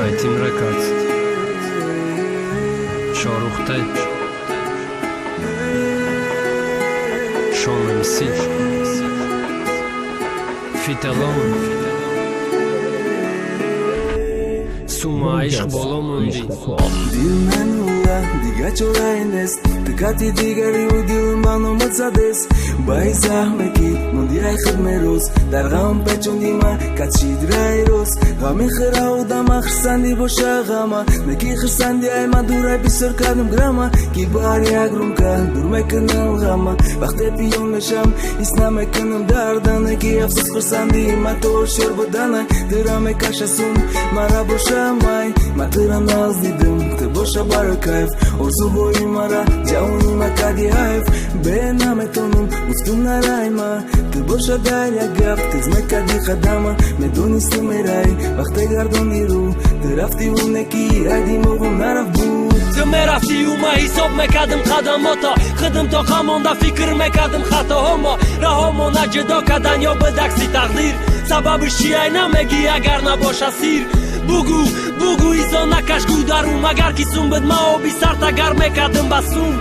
Այդիմ ռեկած Շորուխտ է Շոնում սի Ֆիտելոն Սումա իշկ բոլոմ ունդի Դիլմեն ուլա, դիգա չորային ես Տկատի դիգարի ու դիլմ բանո մծադես Բայց ահմեկի, մունդի այ խրմերոս Դարգամ պեչոն դիմա, կացի դրայրոս Գամի խրա ու դամա խրսանդի բոշա գամա Մեկի խրսանդի այ մադուր այ բիսոր կադում գրամա Կի բարի ագրում կա, դուր մեկնալ գամա Բաղտե պիոն լշամ, իսնա մեկնում դարդանը Կի ավսս խրսանդի, մատոր շոր բդանը Դրա մեկ աշասում, մարա բոշա մայ Մատրան նազ դիդում, թե բոշա բարը կայվ Օրսու բոյի մարա, ջաունի մակադի հայվ Բենա մետոնում, ուսկում նարայմա Թե բոշա դայլյա գապ, տեզ մեկադի խադամա Մեդուն իստում երայ, վաղտե գարդոն իրու Դրավտի ունեկի, այդի մողում նարավ բուտ Դմերավտի ումա հիսով մեկադմ խադամոտա Խդմ տոխամոնդա ֆիկր մեկադմ խատո հոմո Ռահոմոնա ջդոկա դանյո բդաքսի տաղդիր Սաբաբը շիայնա մեգի ագարնա բոշասիր Բուգու իզոնա կաշկու դարում Ագար կիսում բդմա օբի սարտագար մեկադմ բասում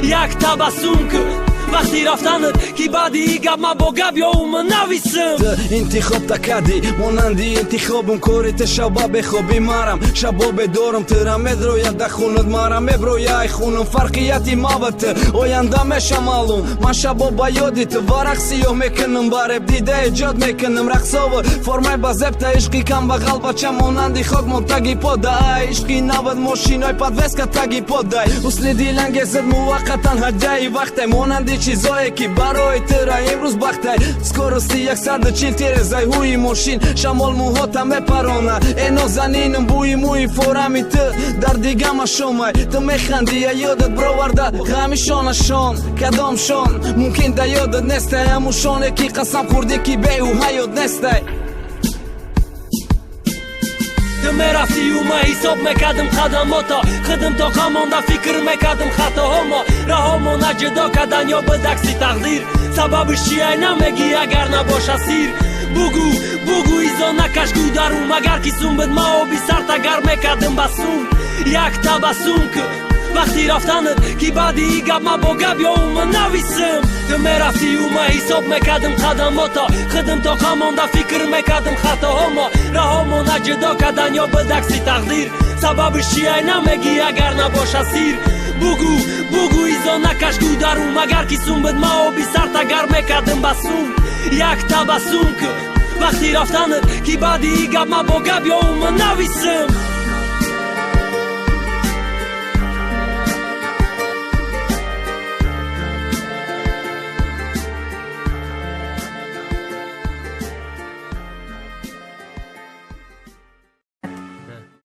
Յակ տաբասում կը وقتی رفتنت کی بعدی گب ما با گب یا اومن نویسم انتخاب تکدی مانندی انتخابم کارت شبا بخوابی مرم شبا بدارم ترمد رو یاد خونت مرم بروی خونم فرقیتی مابت آیندم شمالم من شبا با یادت ورق سیاه میکنم برب دیده ایجاد میکنم رقصا و فرمای بازبت عشقی کم بغل بچه مانندی خاک منتگی پادای عشقی نبود ماشینای پادوسکا تگی پادای اصلی دیلنگ زد موقتا هجای وقت مانندی چیزایی که برای ترا امروز بختای скорости 140 ترزای هوی ماشین شمال موهات همه پرانه اینا زنینم بوی موی فورمی تو در دیگه ما شمای تو میخندی یا یادت برآورده غمیشانشان کدامشان ممکن ده یادت نسته هموشانه که قسم خوردی که به او حیات نسته دمرافتی اوما حساب میکردم خدماتا خدم تا خمانده فکر میکردم خطاهاما راهامون جدا کردن یا بدکسی تقدیر سببش چیه نمیگی اگر نباشه سیر بگو ایزا نکشگو درون مگر کسون بد ما و بی سرت اگر میکردم بسون یک تبسون که وقتی رفتنت که بعدی گب ما با گب یا اومن نویسم دمرافتی اوما حساب میکردم خدماتا خدم تا خمانده فکر میکردم خطاهاما راهامون جدا کردن یا بدکسی تقدیر سببش چیه نمیگی اگر نباشه سیر بگو ایزا نکشگو درون مگر کسون بد ما و بی سرت اگر میکردم بسون یک تبسون که وقتی رفتنت که بعدی گب ما با گب یا اومن نویسم